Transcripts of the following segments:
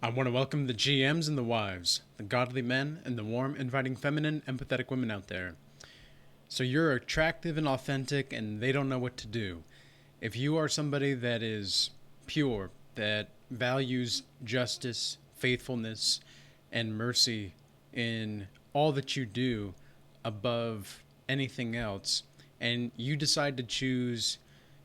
I want to welcome the GMs and the wives, the godly men and the warm, inviting, feminine, empathetic women out there. So you're attractive and authentic and they don't know what to do. If you are somebody that is pure, that values justice, faithfulness, and mercy in all that you do above anything else, and you decide to choose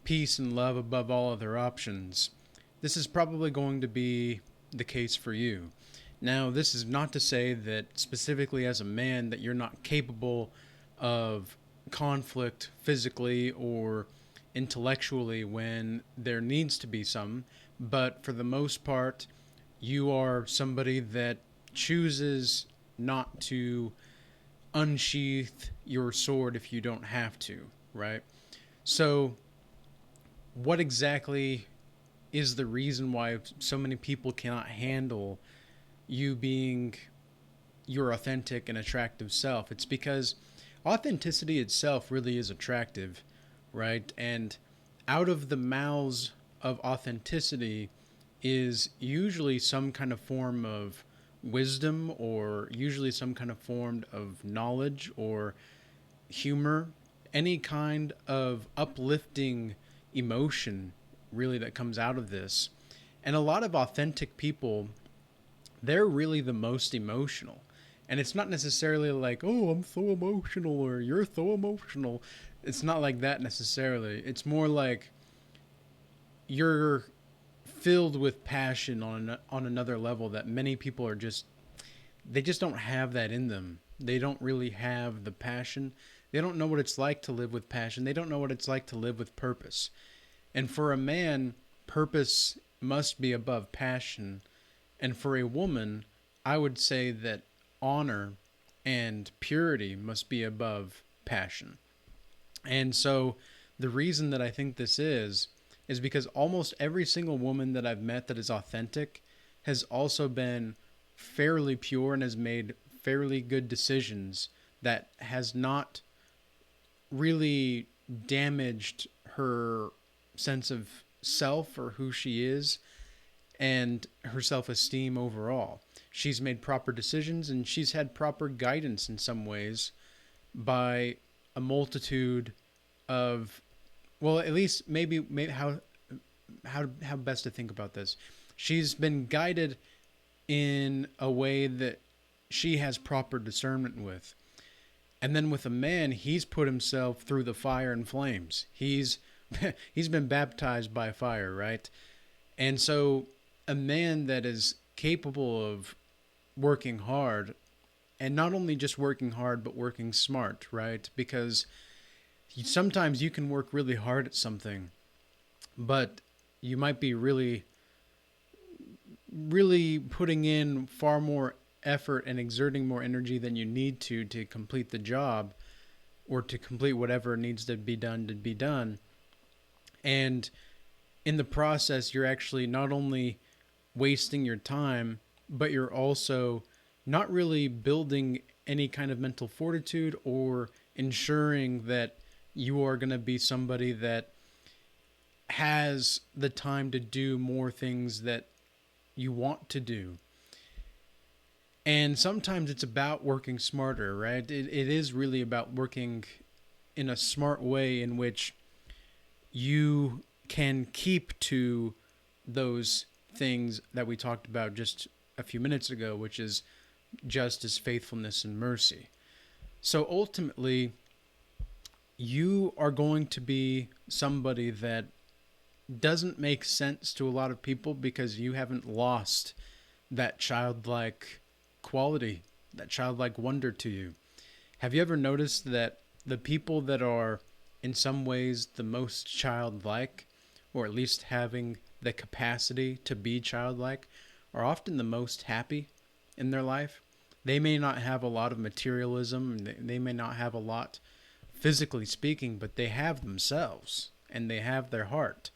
peace and love above all other options, this is probably going to be the case for you. Now, this is not to say that specifically as a man that you're not capable of conflict physically or intellectually when there needs to be some, but for the most part, you are somebody that chooses not to unsheath your sword if you don't have to, right? So, what exactly is the reason why so many people cannot handle you being your authentic and attractive self? It's because authenticity itself really is attractive, right? And out of the mouths of authenticity is usually some kind of form of wisdom, or usually some kind of form of knowledge or humor, any kind of uplifting emotion really that comes out of this. And a lot of authentic people, they're really the most emotional. And it's not necessarily like, oh, I'm so emotional or you're so emotional. It's not like that necessarily. It's more like you're filled with passion on another level that many people are just, they just don't have that in them. They don't really have the passion. They don't know what it's like to live with passion. They don't know what it's like to live with purpose. And for a man, purpose must be above passion. And for a woman, I would say that honor and purity must be above passion. And so the reason that I think this is because almost every single woman that I've met that is authentic has also been fairly pure and has made fairly good decisions that has not really damaged her sense of self or who she is and her self-esteem overall. She's made proper decisions and she's had proper guidance in some ways by a multitude of, well, at least maybe how best to think about this. She's been guided in a way that she has proper discernment with. And then with a man, he's put himself through the fire and flames. He's been baptized by fire, right? And so a man that is capable of working hard, and not only just working hard but working smart, right? Because sometimes you can work really hard at something, but you might be really putting in far more effort and exerting more energy than you need to complete the job or to complete whatever needs to be done. And in the process, you're actually not only wasting your time, but you're also not really building any kind of mental fortitude or ensuring that you are going to be somebody that has the time to do more things that you want to do. And sometimes it's about working smarter, right? It is really about working in a smart way in which you can keep to those things that we talked about just a few minutes ago, which is justice, faithfulness, and mercy. So ultimately, you are going to be somebody that doesn't make sense to a lot of people because you haven't lost that childlike quality, that childlike wonder to you. Have you ever noticed that the people that are in some ways the most childlike, or at least having the capacity to be childlike, are often the most happy in their life? They may not have a lot of materialism, they may not have a lot physically speaking, but they have themselves and they have their heart.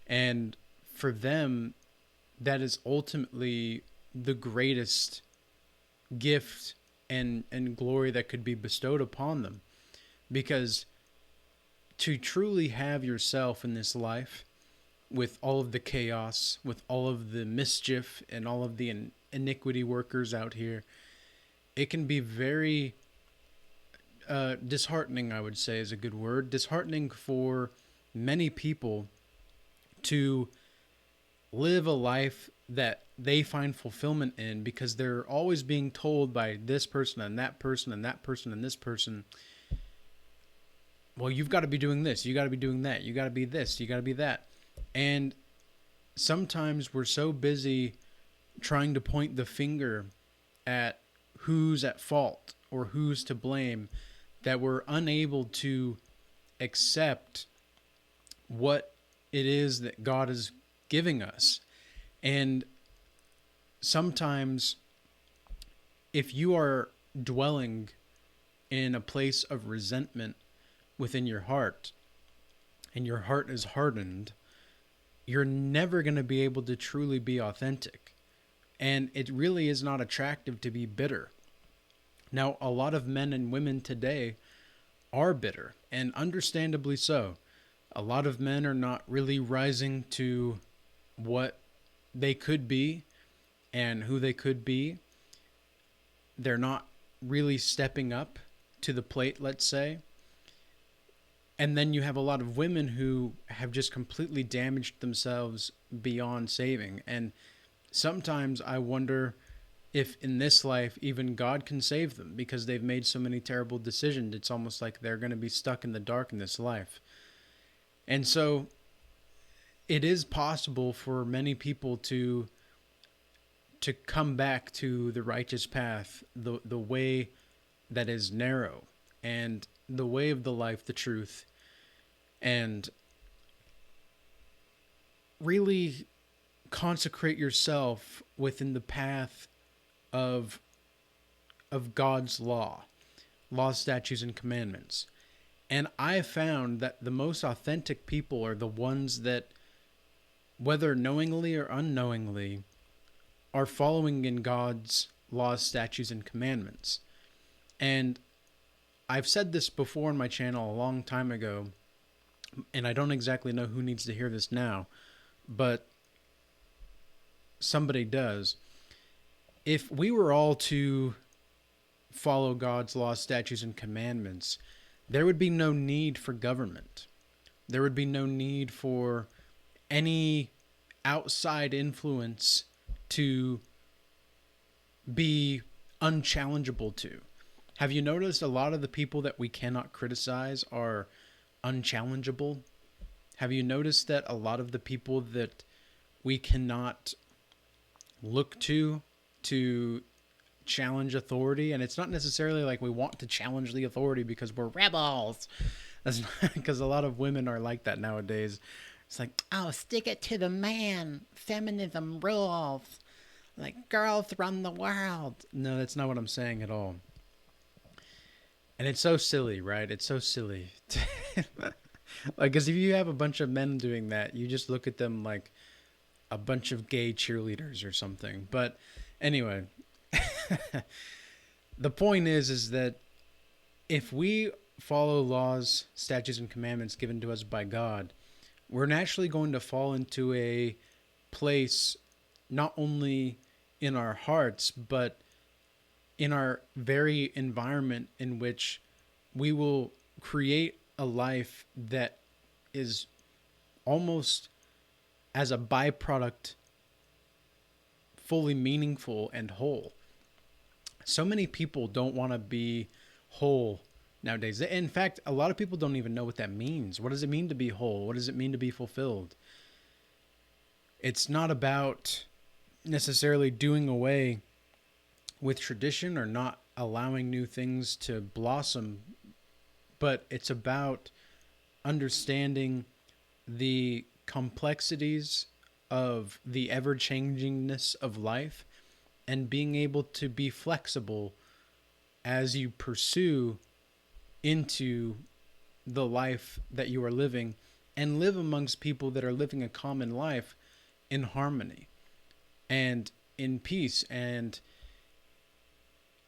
And for them, that is ultimately the greatest gift and glory that could be bestowed upon them. Because to truly have yourself in this life with all of the chaos, with all of the mischief, and all of the iniquity workers out here, it can be very disheartening, I would say is a good word. Disheartening for many people to live a life that they find fulfillment in, because they're always being told by this person and that person and that person and this person, well, you've got to be doing this, you got to be doing that, you got to be this, you got to be that. And sometimes we're so busy trying to point the finger at who's at fault or who's to blame that we're unable to accept what it is that God is giving us. And sometimes if you are dwelling in a place of resentment within your heart and your heart is hardened, you're never going to be able to truly be authentic. And it really is not attractive to be bitter. Now, a lot of men and women today are bitter, and understandably so. A lot of men are not really rising to what they could be and who they could be. They're not really stepping up to the plate, let's say. And then you have a lot of women who have just completely damaged themselves beyond saving. And sometimes I wonder if in this life even God can save them, because they've made so many terrible decisions. It's almost like they're going to be stuck in the dark in this life. And so it is possible for many people to come back to the righteous path, the way that is narrow, and the way of the life, the truth, and really consecrate yourself within the path of God's law, statutes, and commandments. And I found that the most authentic people are the ones that, whether knowingly or unknowingly, are following in God's laws, statutes, and commandments. And I've said this before on my channel a long time ago, and I don't exactly know who needs to hear this now, but somebody does. If we were all to follow God's laws, statutes, and commandments, there would be no need for government. There would be no need for any outside influence to be unchallengeable to. Have you noticed a lot of the people that we cannot criticize are unchallengeable? Have you noticed that a lot of the people that we cannot look to challenge authority, and it's not necessarily like we want to challenge the authority because we're rebels. That's not, because a lot of women are like that nowadays. It's like, oh, stick it to the man. Feminism rules. Like, girls run the world. No, that's not what I'm saying at all. And it's so silly, right? It's so silly. Like, because if you have a bunch of men doing that, you just look at them like a bunch of gay cheerleaders or something. But anyway, the point is that if we follow laws, statutes, and commandments given to us by God, we're naturally going to fall into a place not only in our hearts, but in our very environment in which we will create a life that is almost as a byproduct fully meaningful and whole. So many people don't want to be whole nowadays. In fact, a lot of people don't even know what that means. What does it mean to be whole? What does it mean to be fulfilled? It's not about necessarily doing away with tradition or not allowing new things to blossom, but it's about understanding the complexities of the ever-changingness of life and being able to be flexible as you pursue into the life that you are living and live amongst people that are living a common life in harmony and in peace. And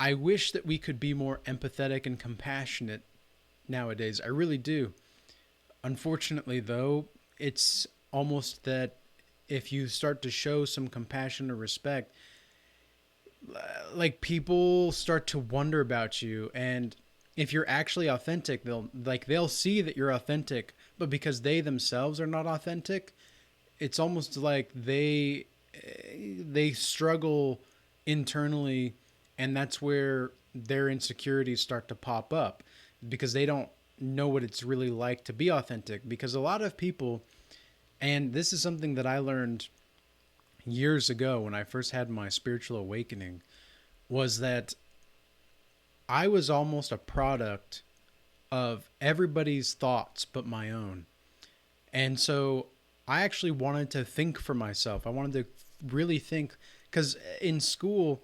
I wish that we could be more empathetic and compassionate nowadays. I really do. Unfortunately, though, it's almost that if you start to show some compassion or respect, like people start to wonder about you. And if you're actually authentic, they'll see that you're authentic, but because they themselves are not authentic, it's almost like they struggle internally, and that's where their insecurities start to pop up because they don't know what it's really like to be authentic. Because a lot of people, and this is something that I learned years ago when I first had my spiritual awakening, was that I was almost a product of everybody's thoughts but my own. And so I actually wanted to think for myself. I wanted to really think, because in school,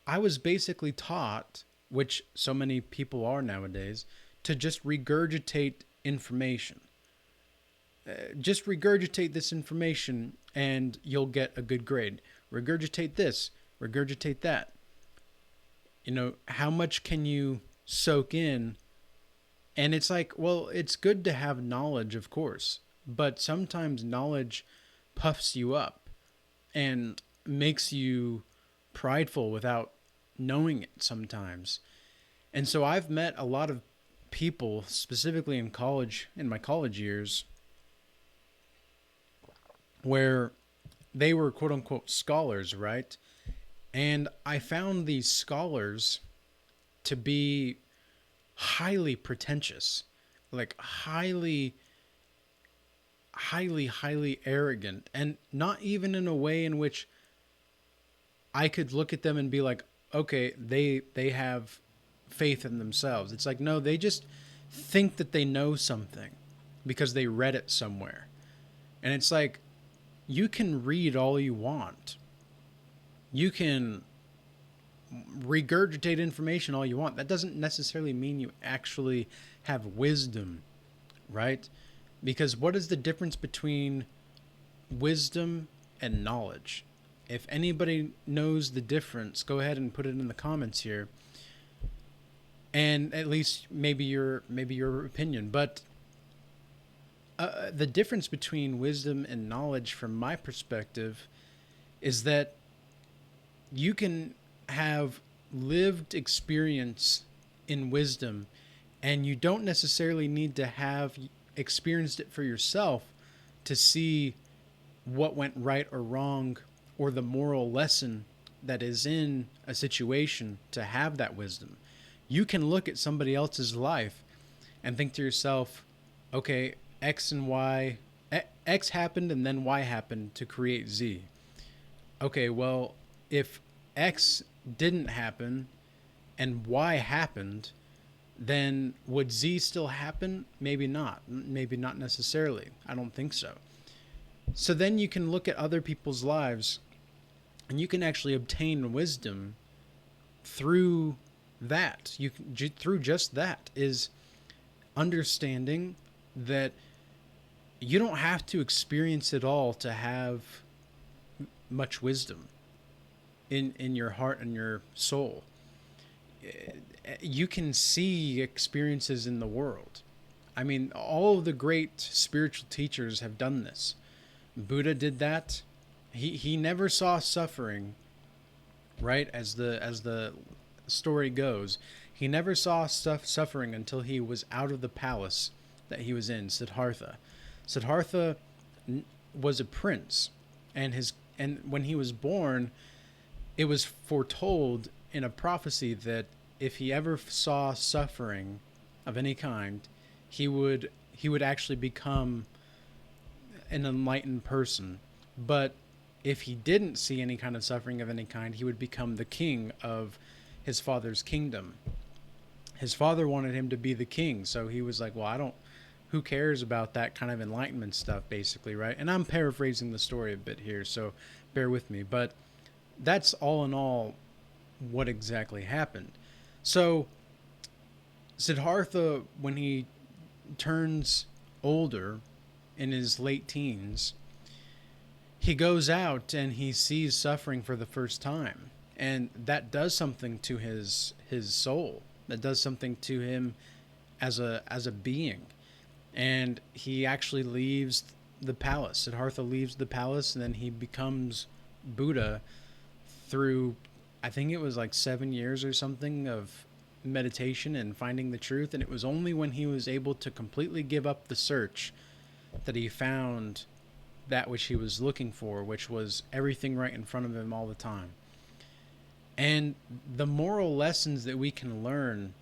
I was basically taught, which so many people are nowadays, to just regurgitate information. Just regurgitate this information and you'll get a good grade. Regurgitate this, regurgitate that. You know, how much can you soak in? And it's like, well, it's good to have knowledge, of course, but sometimes knowledge puffs you up and makes you prideful without knowing it sometimes. And so I've met a lot of people, specifically in college, in my college years, where they were quote unquote scholars, right? And I found these scholars to be highly pretentious, like highly arrogant, and not even in a way in which I could look at them and be like, okay, they have faith in themselves. It's like, no, they just think that they know something because they read it somewhere. And it's like, you can read all you want. You can regurgitate information all you want. That doesn't necessarily mean you actually have wisdom, right? Because what is the difference between wisdom and knowledge? If anybody knows the difference, go ahead and put it in the comments here. And at least maybe your opinion. But the difference between wisdom and knowledge, from my perspective, is that you can have lived experience in wisdom, and you don't necessarily need to have experienced it for yourself to see what went right or wrong, or the moral lesson that is in a situation to have that wisdom. You can look at somebody else's life and think to yourself, okay, X and Y, X happened and then Y happened to create Z. Okay, well, if X didn't happen and Y happened, then would Z still happen? Maybe not. Maybe not necessarily. I don't think so. So then you can look at other people's lives and you can actually obtain wisdom through that. Through just that, is understanding that you don't have to experience it all to have much wisdom in your heart and your soul. You can see experiences in the world. I mean, all of the great spiritual teachers have done this. Buddha did that. He never saw suffering, right? As the story goes, he never saw suffering until he was out of the palace that he was in, Siddhartha. Siddhartha was a prince, and when he was born, it was foretold in a prophecy that if he ever saw suffering of any kind, he would actually become an enlightened person. But if he didn't see any kind of suffering of any kind, he would become the king of his father's kingdom. His father wanted him to be the king, so he was like, well, who cares about that kind of enlightenment stuff, basically, right? And I'm paraphrasing the story a bit here, so bear with me. But that's all in all what exactly happened. So Siddhartha, when he turns older, in his late teens, he goes out and he sees suffering for the first time. And that does something to his soul. That does something to him as a being. And he actually leaves the palace. Siddhartha leaves the palace and then he becomes Buddha through, I think it was like 7 years or something of meditation and finding the truth. And it was only when he was able to completely give up the search that he found that which he was looking for, which was everything right in front of him all the time. And the moral lessons that we can learn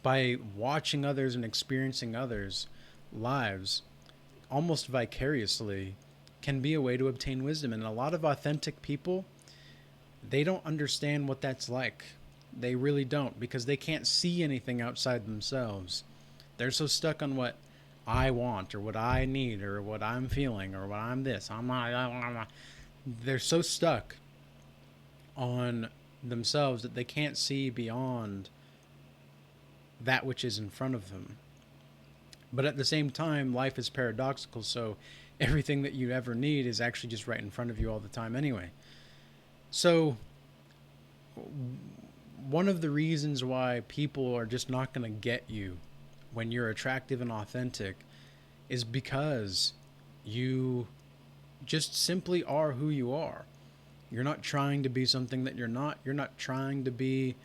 by watching others and experiencing others' lives almost vicariously can be a way to obtain wisdom. And a lot of authentic people, they don't understand what that's like. They really don't, because they can't see anything outside themselves. They're so stuck on what I want or what I need or what I'm feeling or what I'm this. They're so stuck on themselves that they can't see beyond that which is in front of them. But at the same time, life is paradoxical, so everything that you ever need is actually just right in front of you all the time anyway. So one of the reasons why people are just not going to get you when you're attractive and authentic is because you just simply are who you are. You're not trying to be something that you're not. You're not trying to be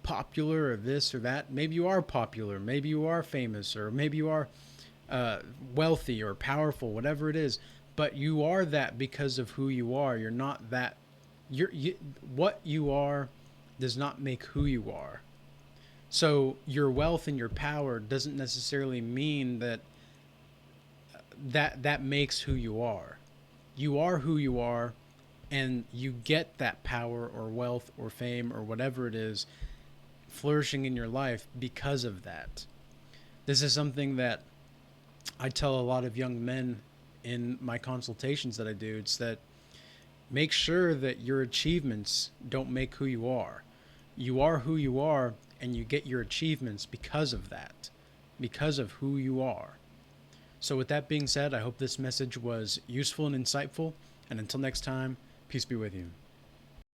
popular or this or that. Maybe you are popular. Maybe you are famous, or maybe you are wealthy or powerful, whatever it is. But you are that because of who you are. You're not that. What you are does not make who you are. So your wealth and your power doesn't necessarily mean that makes who you are. You are who you are, and you get that power or wealth or fame or whatever it is flourishing in your life because of that. This is something that I tell a lot of young men in my consultations that I do. It's that make sure that your achievements don't make who you are. You are who you are, and you get your achievements because of that, because of who you are. So with that being said, I hope this message was useful and insightful. And until next time, peace be with you.